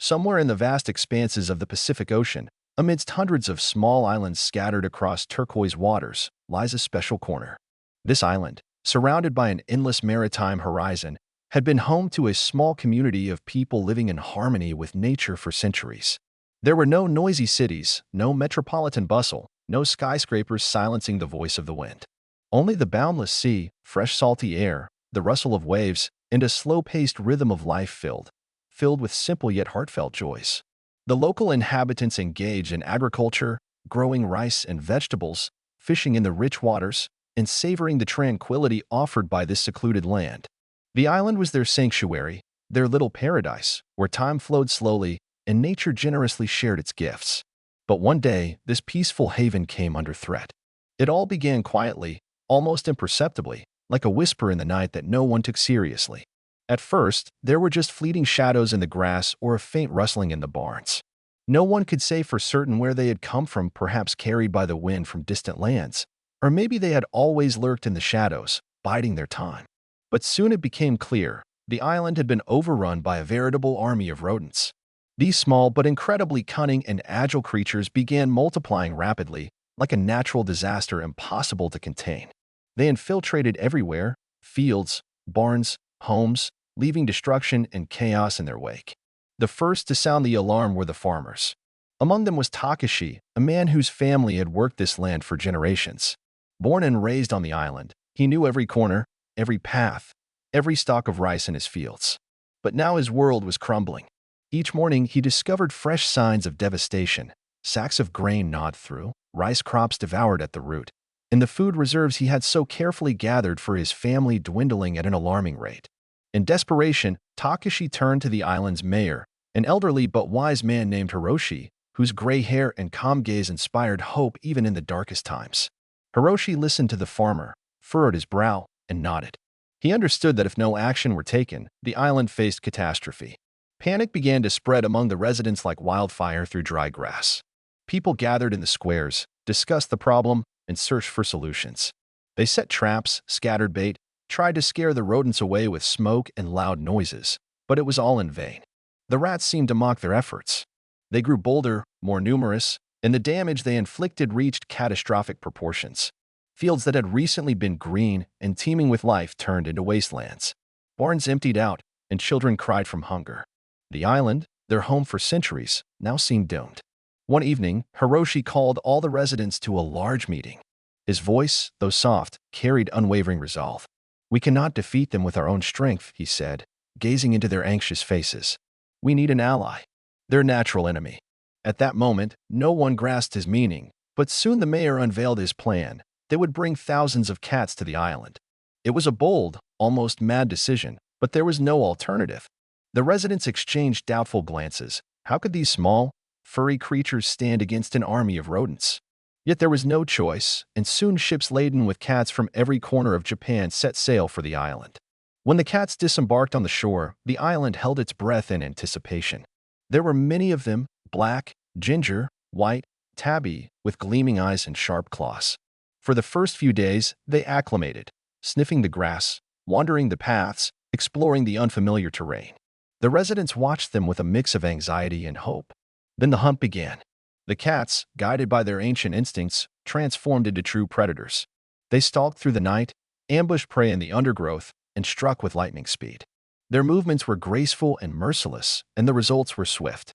Somewhere in the vast expanses of the Pacific Ocean, amidst hundreds of small islands scattered across turquoise waters, lies a special corner. This island, surrounded by an endless maritime horizon, had been home to a small community of people living in harmony with nature for centuries. There were no noisy cities, no metropolitan bustle, no skyscrapers silencing the voice of the wind. Only the boundless sea, fresh salty air, the rustle of waves, and a slow-paced rhythm of life filled with simple yet heartfelt joys. The local inhabitants engage in agriculture, growing rice and vegetables, fishing in the rich waters, and savoring the tranquility offered by this secluded land. The island was their sanctuary, their little paradise, where time flowed slowly and nature generously shared its gifts. But one day, this peaceful haven came under threat. It all began quietly, almost imperceptibly, like a whisper in the night that no one took seriously. At first, there were just fleeting shadows in the grass or a faint rustling in the barns. No one could say for certain where they had come from, perhaps carried by the wind from distant lands, or maybe they had always lurked in the shadows, biding their time. But soon it became clear, the island had been overrun by a veritable army of rodents. These small but incredibly cunning and agile creatures began multiplying rapidly, like a natural disaster impossible to contain. They infiltrated everywhere: fields, barns, homes, leaving destruction and chaos in their wake. The first to sound the alarm were the farmers. Among them was Takashi, a man whose family had worked this land for generations. Born and raised on the island, he knew every corner, every path, every stalk of rice in his fields. But now his world was crumbling. Each morning he discovered fresh signs of devastation: sacks of grain gnawed through, rice crops devoured at the root, and the food reserves he had so carefully gathered for his family dwindling at an alarming rate. In desperation, Takashi turned to the island's mayor, an elderly but wise man named Hiroshi, whose gray hair and calm gaze inspired hope even in the darkest times. Hiroshi listened to the farmer, furrowed his brow, and nodded. He understood that if no action were taken, the island faced catastrophe. Panic began to spread among the residents like wildfire through dry grass. People gathered in the squares, discussed the problem, and searched for solutions. They set traps, scattered bait, tried to scare the rodents away with smoke and loud noises, but it was all in vain. The rats seemed to mock their efforts. They grew bolder, more numerous, and the damage they inflicted reached catastrophic proportions. Fields that had recently been green and teeming with life turned into wastelands. Barns emptied out, and children cried from hunger. The island, their home for centuries, now seemed doomed. One evening, Hiroshi called all the residents to a large meeting. His voice, though soft, carried unwavering resolve. "We cannot defeat them with our own strength," he said, gazing into their anxious faces. "We need an ally, their natural enemy." At that moment, no one grasped his meaning, but soon the mayor unveiled his plan. They would bring thousands of cats to the island. It was a bold, almost mad decision, but there was no alternative. The residents exchanged doubtful glances. How could these small, furry creatures stand against an army of rodents? Yet there was no choice, and soon ships laden with cats from every corner of Japan set sail for the island. When the cats disembarked on the shore, the island held its breath in anticipation. There were many of them: black, ginger, white, tabby, with gleaming eyes and sharp claws. For the first few days, they acclimated, sniffing the grass, wandering the paths, exploring the unfamiliar terrain. The residents watched them with a mix of anxiety and hope. Then the hunt began. The cats, guided by their ancient instincts, transformed into true predators. They stalked through the night, ambushed prey in the undergrowth, and struck with lightning speed. Their movements were graceful and merciless, and the results were swift.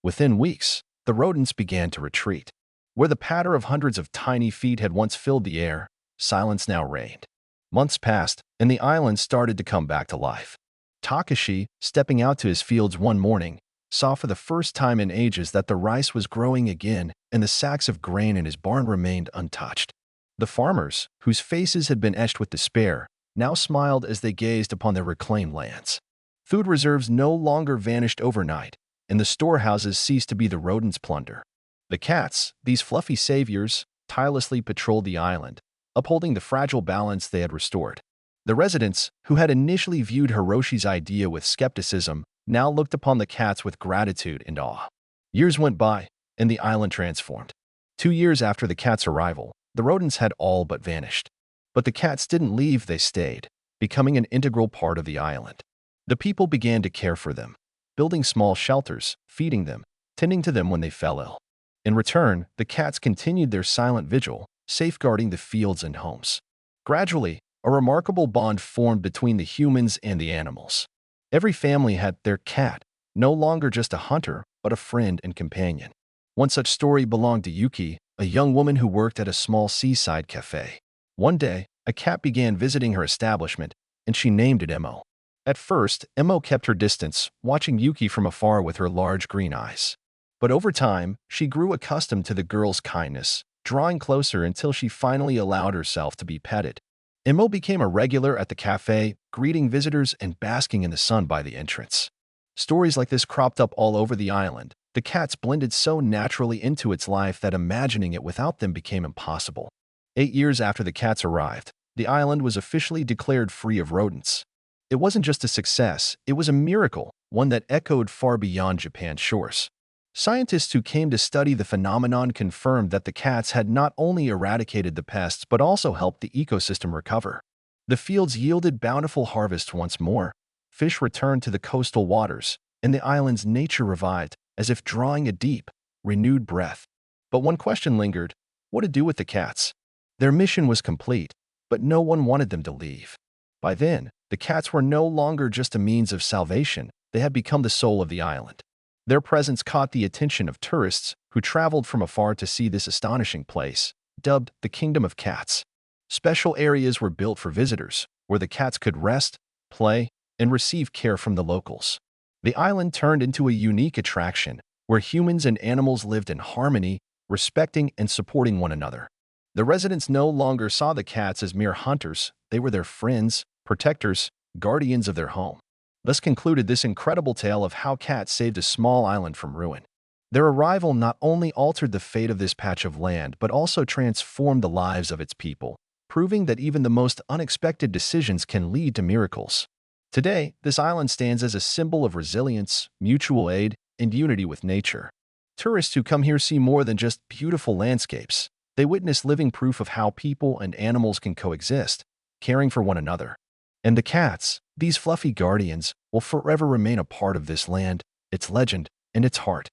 Within weeks, the rodents began to retreat. Where the patter of hundreds of tiny feet had once filled the air, silence now reigned. Months passed, and the island started to come back to life. Takashi, stepping out to his fields one morning, saw for the first time in ages that the rice was growing again and the sacks of grain in his barn remained untouched. The farmers, whose faces had been etched with despair, now smiled as they gazed upon their reclaimed lands. Food reserves no longer vanished overnight, and the storehouses ceased to be the rodents' plunder. The cats, these fluffy saviors, tirelessly patrolled the island, upholding the fragile balance they had restored. The residents, who had initially viewed Hiroshi's idea with skepticism, now looked upon the cats with gratitude and awe. Years went by, and the island transformed. 2 years after the cats' arrival, the rodents had all but vanished. But the cats didn't leave, they stayed, becoming an integral part of the island. The people began to care for them, building small shelters, feeding them, tending to them when they fell ill. In return, the cats continued their silent vigil, safeguarding the fields and homes. Gradually, a remarkable bond formed between the humans and the animals. Every family had their cat, no longer just a hunter, but a friend and companion. One such story belonged to Yuki, a young woman who worked at a small seaside cafe. One day, a cat began visiting her establishment, and she named it Emo. At first, Emo kept her distance, watching Yuki from afar with her large green eyes. But over time, she grew accustomed to the girl's kindness, drawing closer until she finally allowed herself to be petted. Emo became a regular at the cafe, greeting visitors and basking in the sun by the entrance. Stories like this cropped up all over the island. The cats blended so naturally into its life that imagining it without them became impossible. 8 years after the cats arrived, the island was officially declared free of rodents. It wasn't just a success, it was a miracle, one that echoed far beyond Japan's shores. Scientists who came to study the phenomenon confirmed that the cats had not only eradicated the pests but also helped the ecosystem recover. The fields yielded bountiful harvests once more, fish returned to the coastal waters, and the island's nature revived, as if drawing a deep, renewed breath. But one question lingered: what to do with the cats? Their mission was complete, but no one wanted them to leave. By then, the cats were no longer just a means of salvation, they had become the soul of the island. Their presence caught the attention of tourists who traveled from afar to see this astonishing place, dubbed the Kingdom of Cats. Special areas were built for visitors, where the cats could rest, play, and receive care from the locals. The island turned into a unique attraction, where humans and animals lived in harmony, respecting and supporting one another. The residents no longer saw the cats as mere hunters, they were their friends, protectors, guardians of their home. Thus concluded this incredible tale of how cats saved a small island from ruin. Their arrival not only altered the fate of this patch of land but also transformed the lives of its people, proving that even the most unexpected decisions can lead to miracles. Today, this island stands as a symbol of resilience, mutual aid, and unity with nature. Tourists who come here see more than just beautiful landscapes. They witness living proof of how people and animals can coexist, caring for one another. And the cats, these fluffy guardians, will forever remain a part of this land, its legend, and its heart.